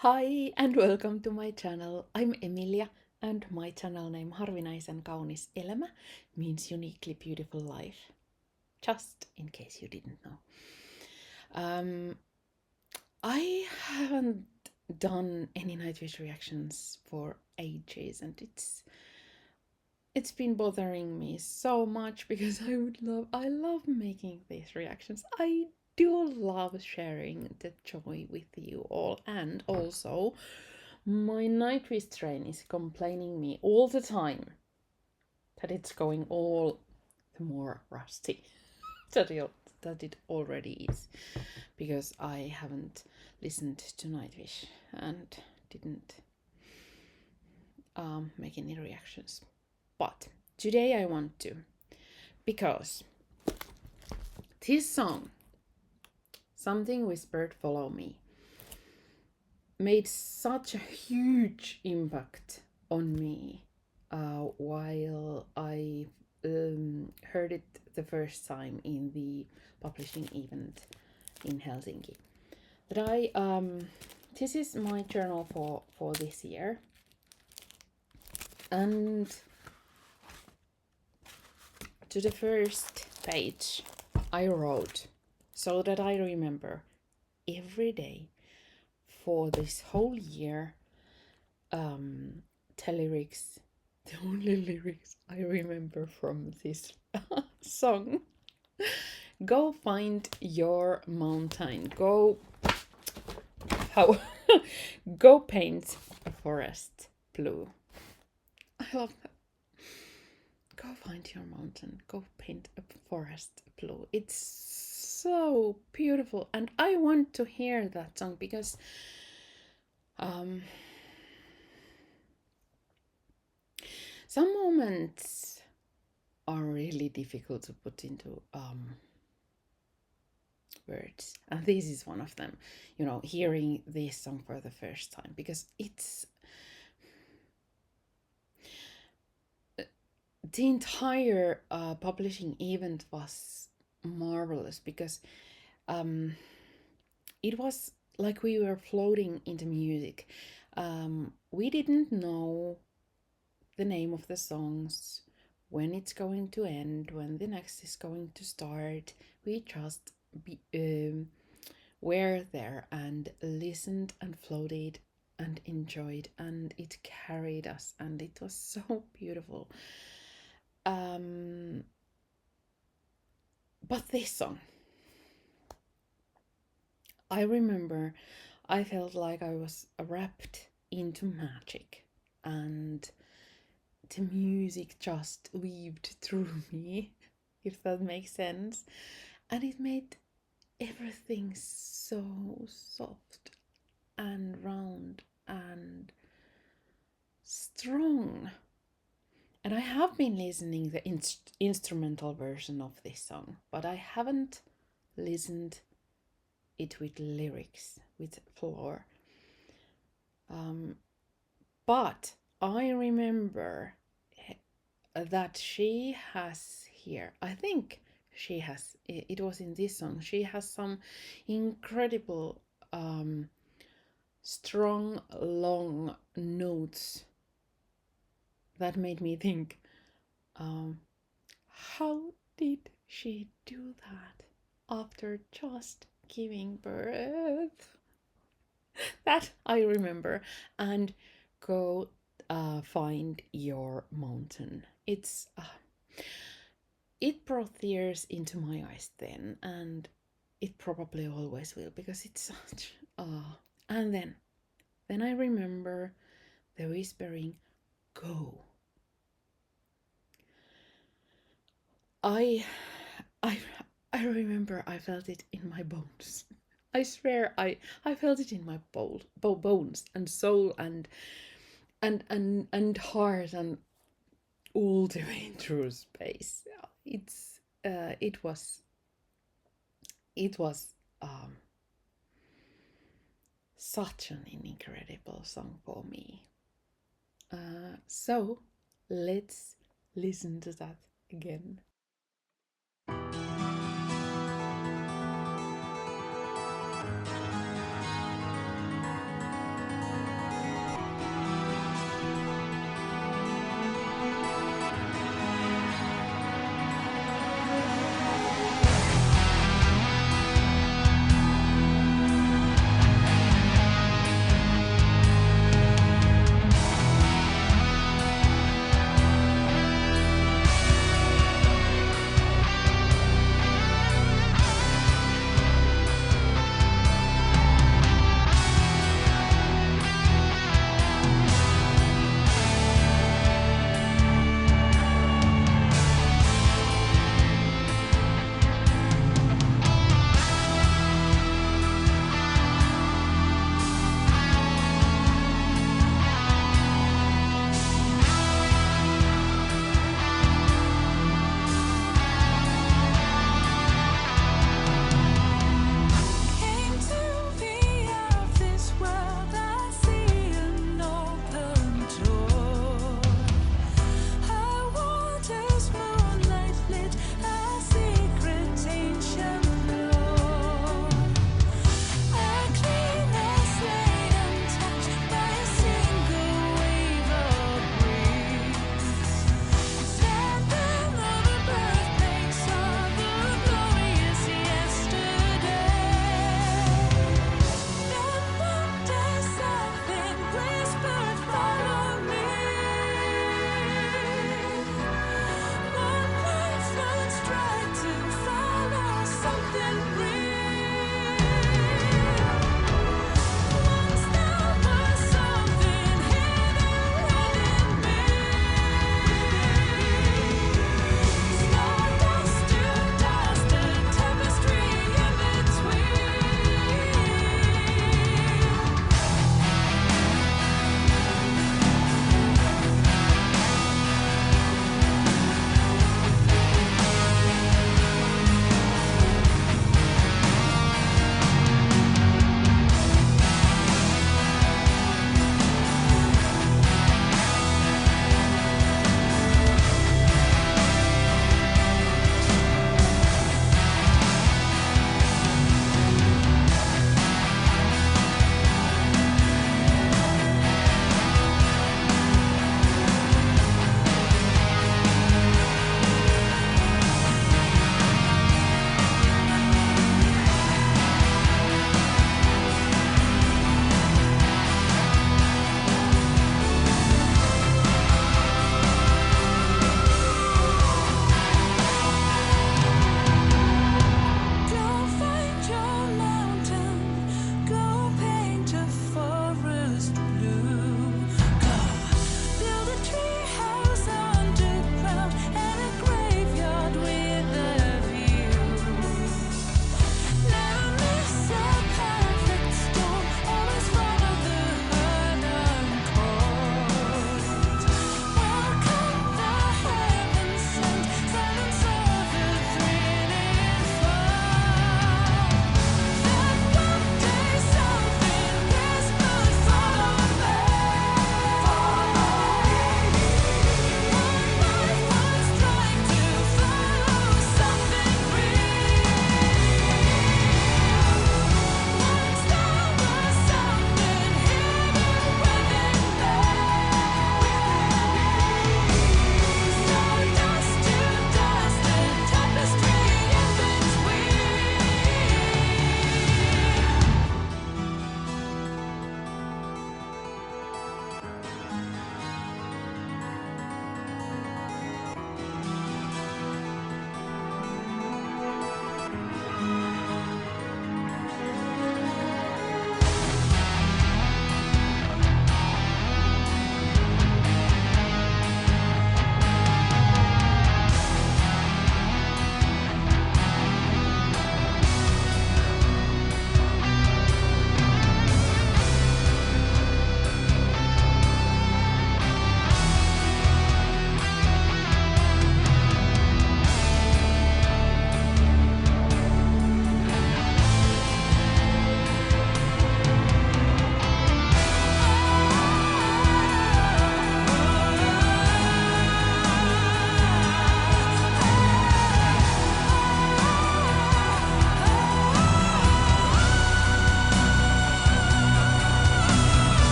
Hi and welcome to my channel. I'm Emilia and my channel name Harvinaisen kaunis elämä means uniquely beautiful life. Just in case you didn't know. I haven't done any Nightwish reactions for ages and it's been bothering me so much because I love making these reactions. I do love sharing the joy with you all, and also my Nightwish train is complaining me all the time that it's going all the more rusty that it already is, because I haven't listened to Nightwish and didn't make any reactions. But today I want to, because this song, Something Whispered Follow Me, made such a huge impact on me while I heard it the first time in the publishing event in Helsinki. That this is my journal for this year, and to the first page I wrote, so that I remember every day for this whole year, the lyrics, the only lyrics I remember from this song. Go find your mountain. How go paint a forest blue. I love that. Go find your mountain. Go paint a forest blue. It's so beautiful, and I want to hear that song because some moments are really difficult to put into words, and this is one of them. Hearing this song for the first time, because it's the entire publishing event was marvelous, because it was like we were floating into music. We didn't know the name of the songs, when it's going to end, when the next is going to start. We just were there and listened and floated and enjoyed, and it carried us, and it was so beautiful. But this song, I remember I felt like I was wrapped into magic, and the music just weaved through me, if that makes sense. And it made everything so soft and round and strong. And I have been listening the instrumental version of this song, but I haven't listened it with lyrics, with floor. But I remember that she has here, I think she has, it was in this song, she has some incredible strong long notes that made me think, how did she do that after just giving birth? That I remember. And go find your mountain. It brought tears into my eyes then, and it probably always will, because it's such and then I remember the whispering, go. I remember I felt it in my bones. I swear I felt it in my bones and soul and heart and all the way through space. It was such an incredible song for me. So let's listen to that again.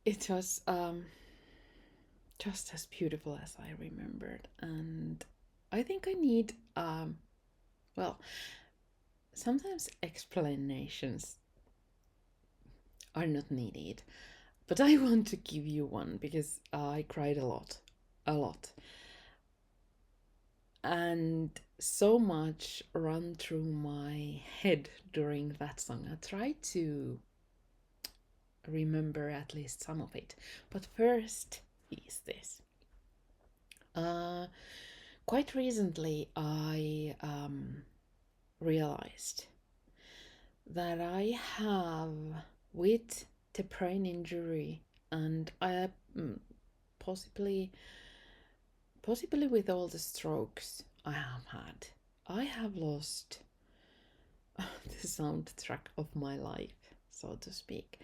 it was just as beautiful as I remembered, and I think I need well, sometimes explanations are not needed, but I want to give you one because I cried a lot, and so much ran through my head during that song. I tried to remember at least some of it, but first is this. Uh, Quite recently, I realized that I have, with the brain injury, and I possibly with all the strokes I have had, I have lost the soundtrack of my life, so to speak.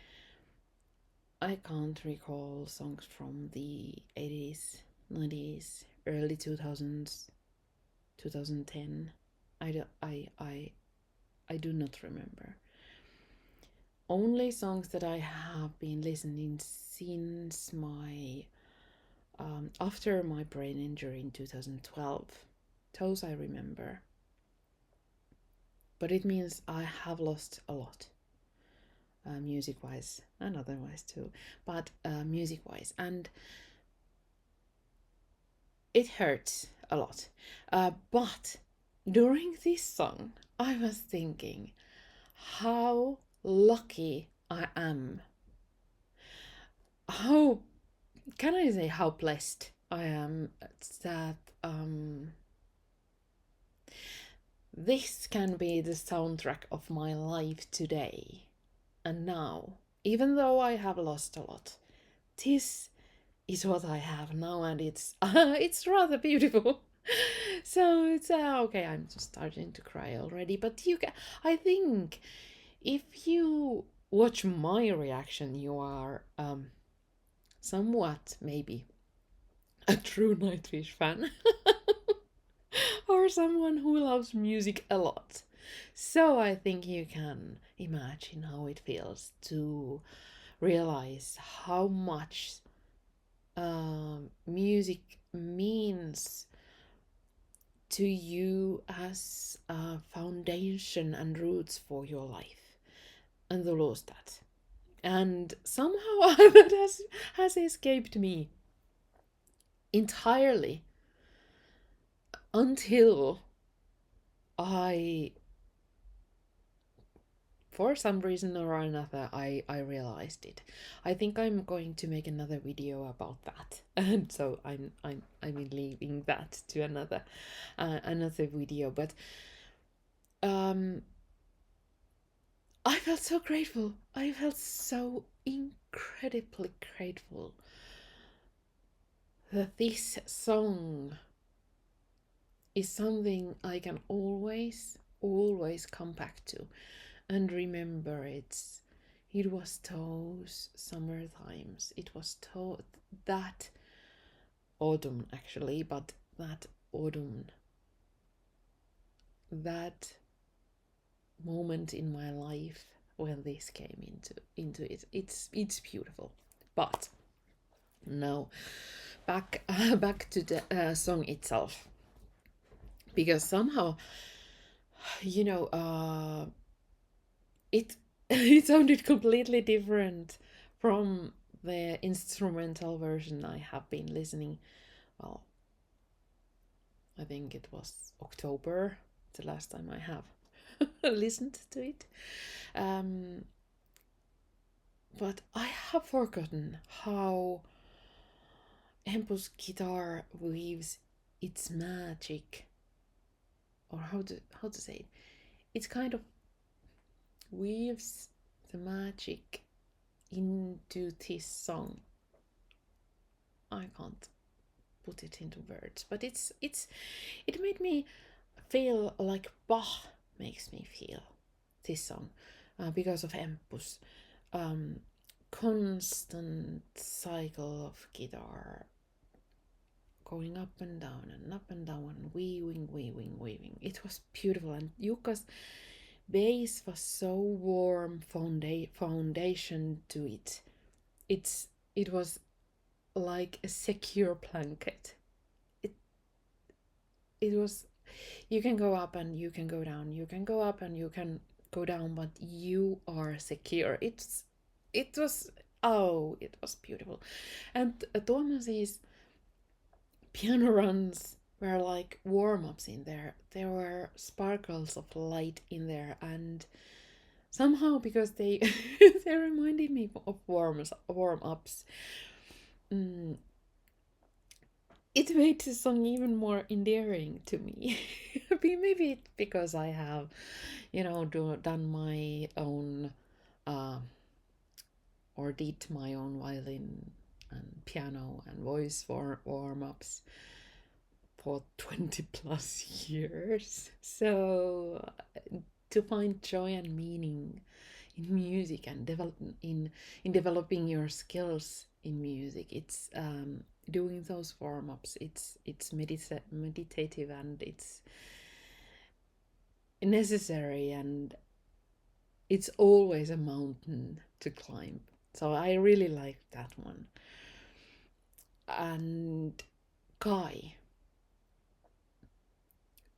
I can't recall songs from the 80s, 90s, early 2000s, 2010. I do not remember. Only songs that I have been listening since my after my brain injury in 2012. Those I remember. But it means I have lost a lot, music wise and otherwise too. But music wise, and it hurts a lot. But during this song, I was thinking how lucky I am. How can I say how blessed I am that this can be the soundtrack of my life today and now. Even though I have lost a lot, this is what I have now, and it's rather beautiful. So it's okay. I'm just starting to cry already, but you can. I think if you watch my reaction, you are somewhat maybe a true Nightwish fan. Or someone who loves music a lot. So I think you can imagine how it feels to realize how much music means to you as a foundation and roots for your life, and the lost that. And somehow that has escaped me entirely until I, for some reason or another, I realized it. I think I'm going to make another video about that, and so I'm leaving that to another video. But I felt so grateful. I felt so incredibly grateful that this song is something I can always come back to and remember. It was those summer times. It was that autumn actually, but that autumn, that moment in my life when this came into it. It's beautiful. But now back back to the song itself, because somehow, you know, it it sounded completely different from the instrumental version I have been listening. Well, I think it was October the last time I have listened to it. But I have forgotten how Empo's guitar weaves its magic, or how to say it. It kind of weaves the magic into this song. I can't put it into words, but it made me feel like Bach makes me feel this song, because of Empo's constant cycle of guitar going up and down and up and down and weaving. It was beautiful, and Jukka's bass was so warm foundation to it. It's it was like a secure blanket. It it was, you can go up and you can go down. You can go up and you can go down, but you are secure. It was, oh, it was beautiful. And Thomas's piano runs were like warm-ups in there. There were sparkles of light in there, and somehow because they they reminded me of warm-ups, mm, it made the song even more endearing to me. Maybe it's because I have, done my own, uh, or did my own violin and piano and voice warm ups for 20 plus years. So to find joy and meaning in music and in developing your skills in music, it's doing those warm ups. It's meditative, and it's necessary, and it's always a mountain to climb. So I really like that one. And Kai,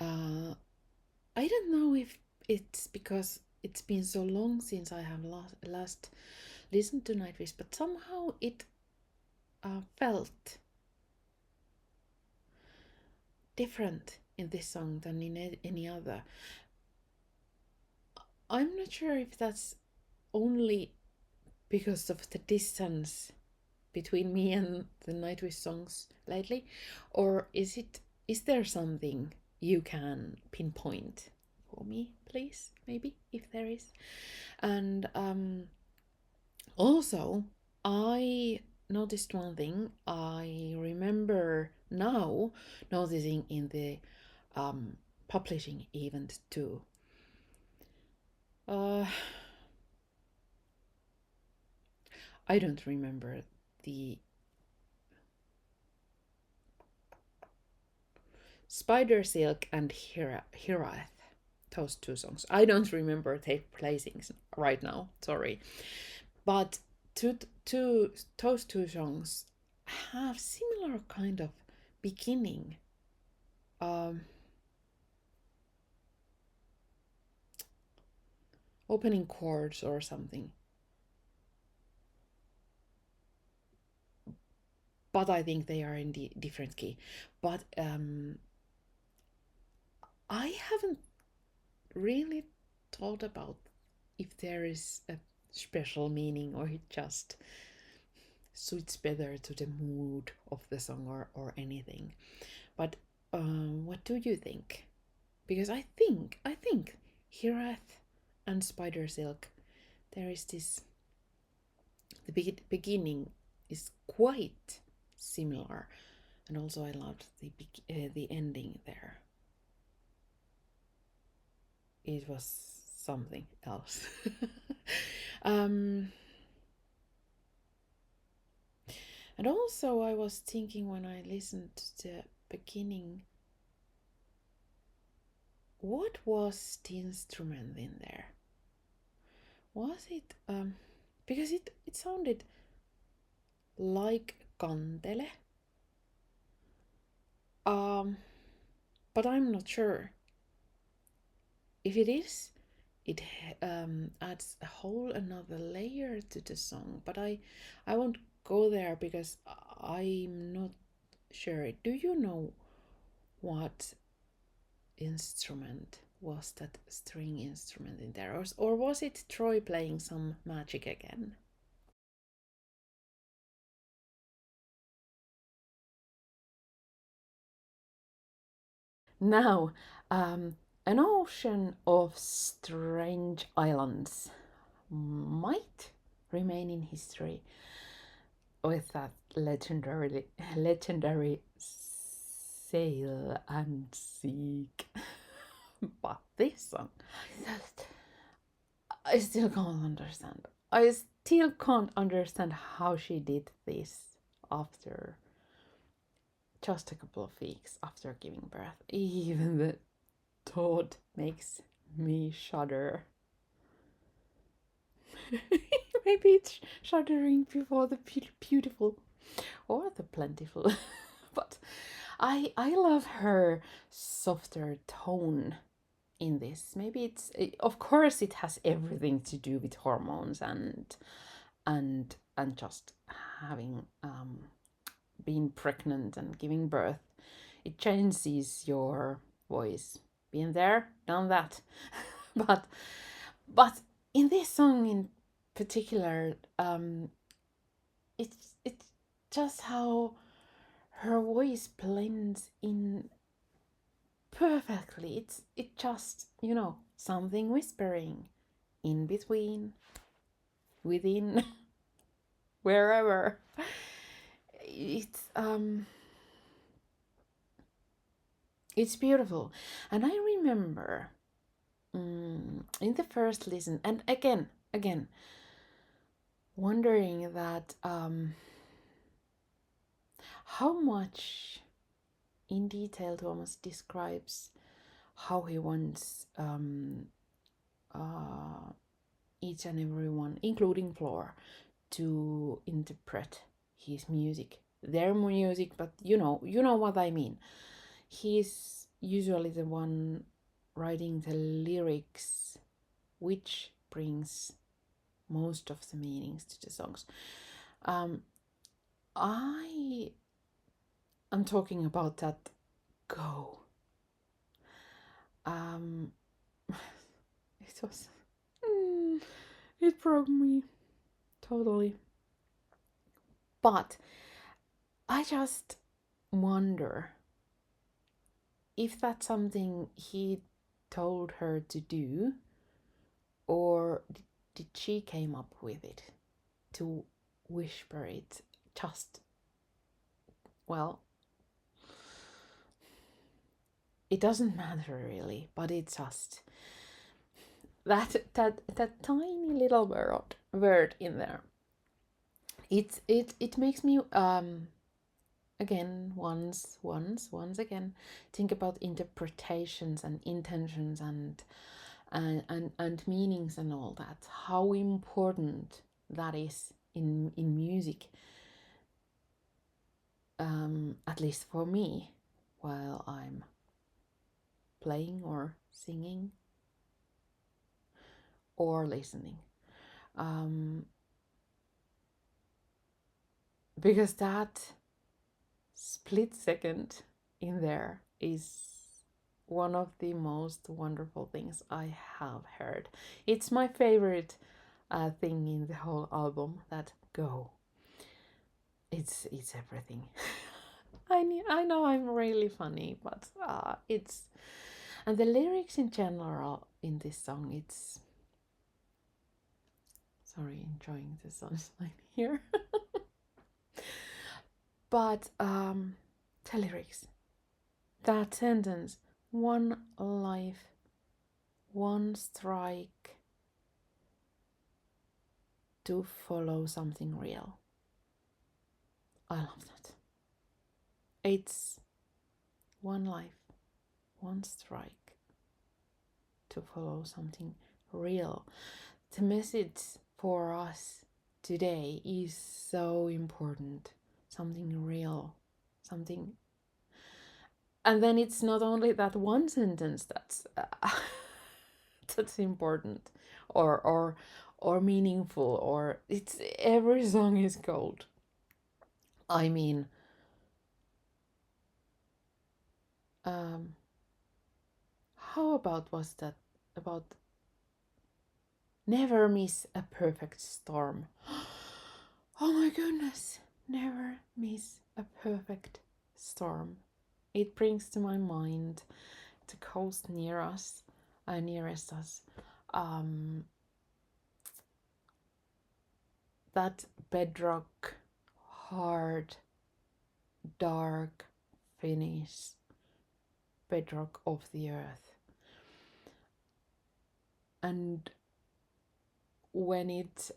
I don't know if it's because it's been so long since I have last listened to Nightwish, but somehow it felt different in this song than in any other. I'm not sure if that's only because of the distance between me and the Nightwish songs lately, or is there something you can pinpoint for me, please? Maybe if there is. And also, I noticed one thing. I remember now noticing in the publishing event too. I don't remember the Spider Silk and Hiraeth, those two songs. I don't remember their placings right now, sorry. But those two songs have similar kind of beginning. Opening chords or something. But I think they are in different key. But I haven't really thought about if there is a special meaning, or it just suits better to the mood of the song, or anything. But what do you think? Because I think Hiraeth and Spider Silk, there is this, the beginning is quite similar, and also I loved the ending there. It was something else. And also I was thinking when I listened to the beginning, what was the instrument in there? Was it because it sounded like kantele, but I'm not sure. If it is, it adds a whole another layer to the song, but I won't go there because I'm not sure. Do you know what instrument was that string instrument in there, or was it Troy playing some magic again? Now, an ocean of strange islands might remain in history with that legendary sail and seek. But this song, I still can't understand. I still can't understand how she did this after just a couple of weeks after giving birth. Even the thought makes me shudder. Maybe it's shuddering before the beautiful or the plentiful. But I love her softer tone in this. Maybe of course it has everything to do with hormones and just having been pregnant and giving birth. It changes your voice. Been there, done that. but in this song in particular, it's just how her voice blends in perfectly. It just, something whispering in between, within, wherever. It's beautiful. And I remember in the first listen, and again, wondering that how much in detail Thomas describes how he wants each and every one, including Floor, to interpret his music, their music, but you know what I mean. He's usually the one writing the lyrics, which brings most of the meanings to the songs. I am talking about that Go. It was it broke me totally. But I just wonder if that's something he told her to do, or did she came up with it to whisper it. Just, well, it doesn't matter really, but it's just that tiny little word in there. It makes me again once again think about interpretations and intentions and meanings and all that. How important that is in music. At least for me, while I'm playing or singing or listening. Because that split second in there is one of the most wonderful things I have heard. It's my favorite thing in the whole album, that Go. It's everything. I know I'm really funny, but it's, and the lyrics in general in this song, it's, sorry, enjoying the sunshine here. But the lyrics, that sentence, one life, one strike to follow something real. I love that. It's one life, one strike to follow something real. The message for us today is so important. Something real, something. And then it's not only that one sentence that's that's important or meaningful, or it's every song is gold. I mean, how was that about never miss a perfect storm? Oh my goodness, never miss a perfect storm. It brings to my mind the coast nearest us, that bedrock, hard, dark finish, bedrock of the earth. And when it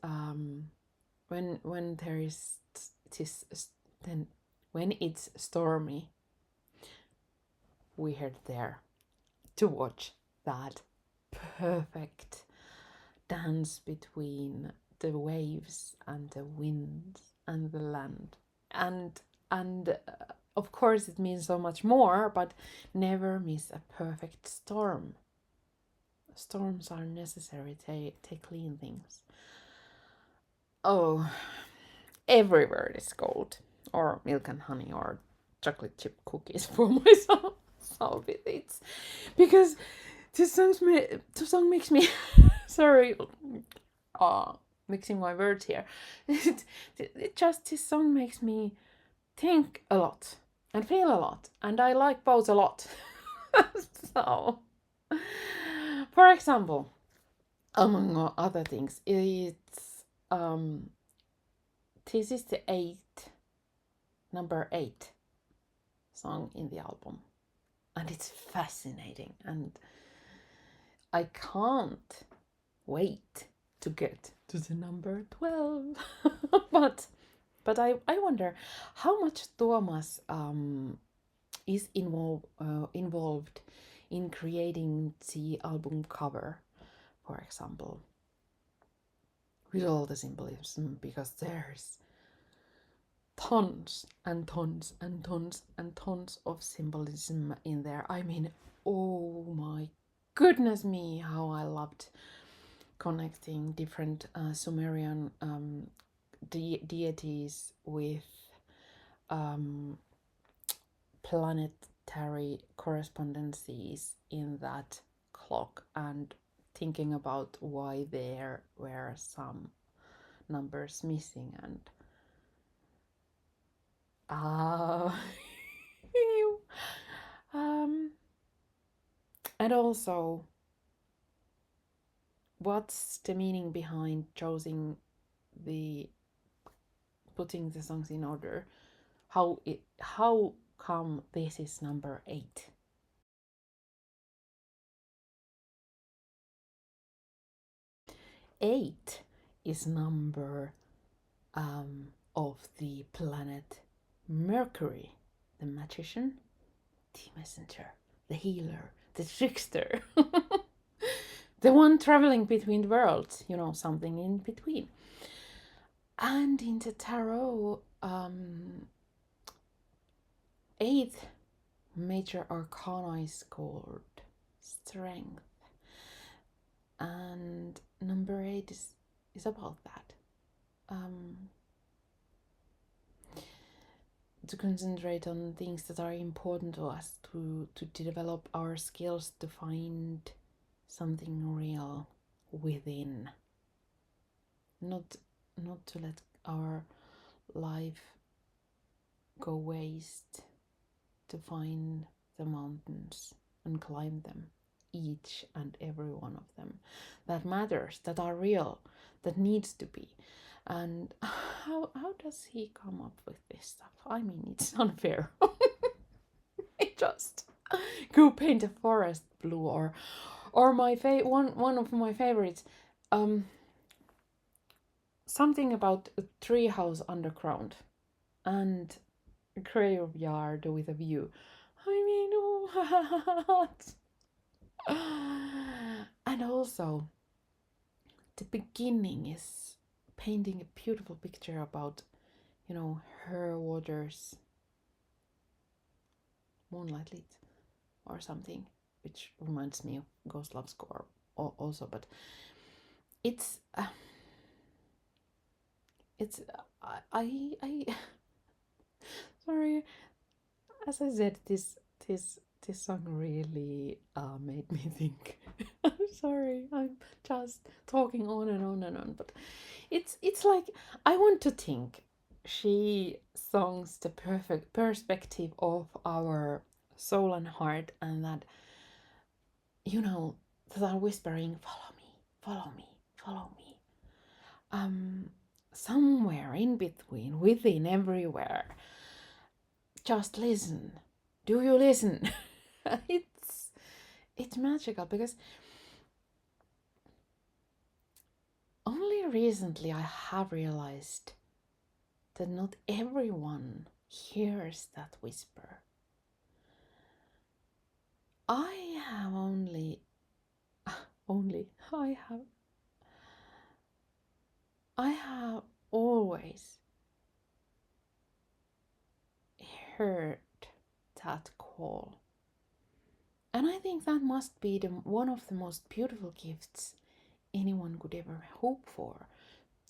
when there is then when it's stormy, we head there to watch that perfect dance between the waves and the wind and the land. And of course it means so much more, but never miss a perfect storm. Storms are necessary to clean things. Oh, every word is gold, or milk and honey, or chocolate chip cookies for myself. So it's because this song makes me sorry, mixing my words here. This song makes me think a lot and feel a lot, and I like both a lot. So, for example, among other things, it's this is the number 8 song in the album, and it's fascinating, and I can't wait to get to the number 12. but I wonder how much Thomas is involved in creating the album cover, for example, with all the symbolism, because there's tons and tons and tons and tons of symbolism in there. I mean, oh my goodness me, how I loved connecting different Sumerian deities with planetary correspondences in that clock, and thinking about why there were some numbers missing, and and also what's the meaning behind putting the songs in order? How come this is number 8? Eight is number of the planet Mercury, the magician, the messenger, the healer, the trickster, the one traveling between worlds, something in between. And in the tarot, 8th major arcana is called strength, and number 8 is about that. To concentrate on things that are important to us, to develop our skills, to find something real within, not to let our life go waste, to find the mountains and climb them, each and every one of them that matters, that are real, that needs to be. And how does he come up with this stuff? I mean, it's unfair. It just go paint a forest blue, or my one of my favorites, something about a treehouse underground and a graveyard with a view. I mean, what? And also, the beginning is painting a beautiful picture about, her waters, moonlight lit, or something, which reminds me of Ghost Love Score also. But it's I sorry, as I said, this song really made me think. I'm sorry, I'm just talking on and on and on, but it's like I want to think she songs the perfect perspective of our soul and heart, and that that are whispering, follow me, follow me, follow me. Somewhere in between, within, everywhere. Just listen. Do you listen? It's magical, because only recently I have realized that not everyone hears that whisper. I have always heard that call. And I think that must be one of the most beautiful gifts anyone could ever hope for,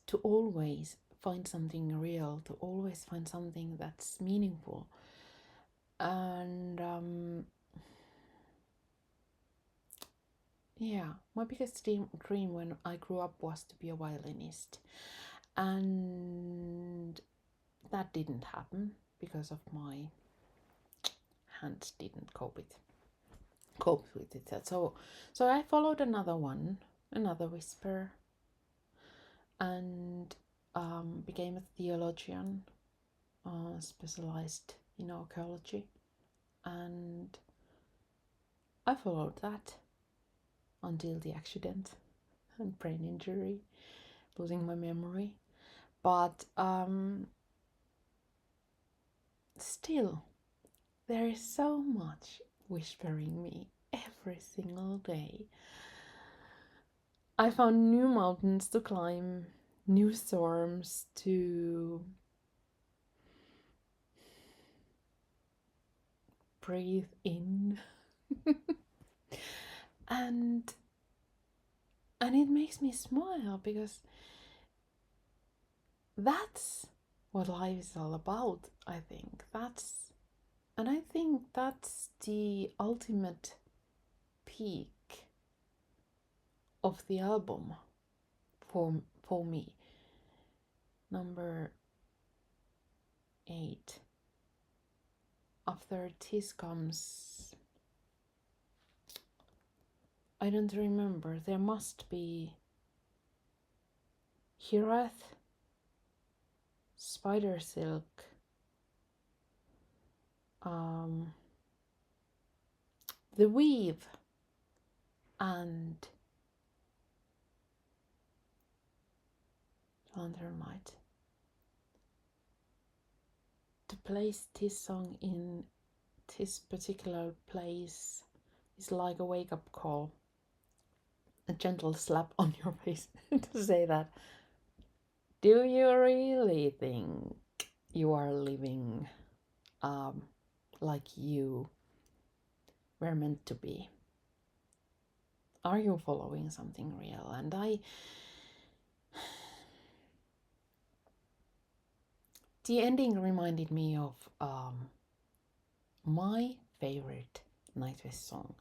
to always find something real, to always find something that's meaningful. And yeah, my biggest dream when I grew up was to be a violinist. And that didn't happen because of my hands didn't cope with it. So I followed another whisper, and became a theologian, specialized in archaeology, and I followed that until the accident and brain injury, losing my memory. But still, there is so much whispering me every single day. I found new mountains to climb, new storms to breathe in. and it makes me smile, because that's what life is all about. I think that's the ultimate peak of the album for me. Number 8. After this comes, I don't remember, there must be Hiraeth, Spider Silk, The Weave, and Lantern Light. To place this song in this particular place is like a wake-up call, a gentle slap on your face to say that, do you really think you are living like you were meant to be? Are you following something real? And the ending reminded me of my favorite Nightwish song,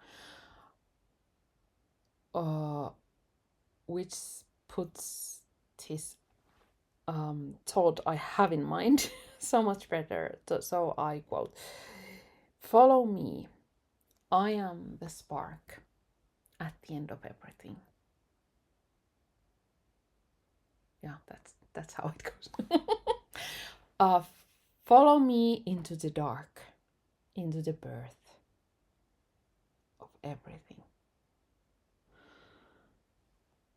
which puts this thought I have in mind so much better. So I quote, "Follow me, I am the spark at the end of everything." Yeah, that's how it goes. Follow me into the dark, into the birth of everything.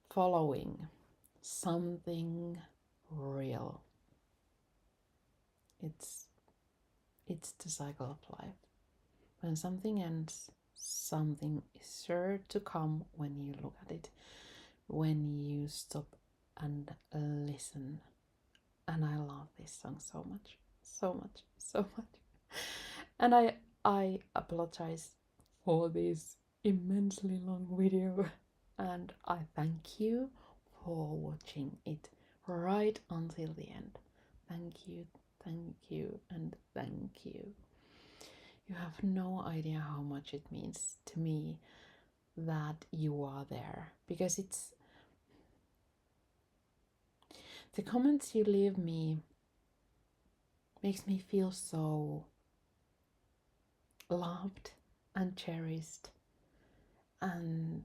Following something real. It's the cycle of life. When something ends, something is sure to come when you look at it, when you stop and listen. And I love this song so much, so much, so much. And I apologize for this immensely long video, and I thank you for watching it right until the end. Thank you, and thank you. You have no idea how much it means to me that you are there, because it's the comments you leave me makes me feel so loved and cherished and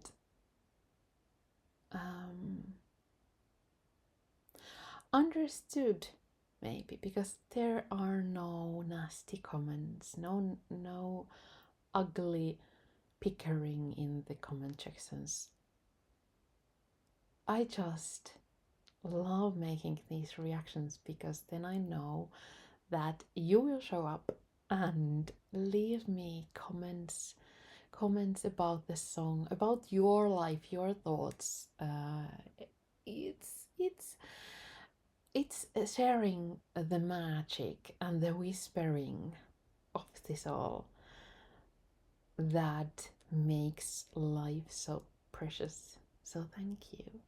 understood, maybe, because there are no nasty comments, no ugly pickering in the comment sections. I just love making these reactions, because then I know that you will show up and leave me comments about the song, about your life, your thoughts. It's it's sharing the magic and the whispering of this all that makes life so precious. So thank you.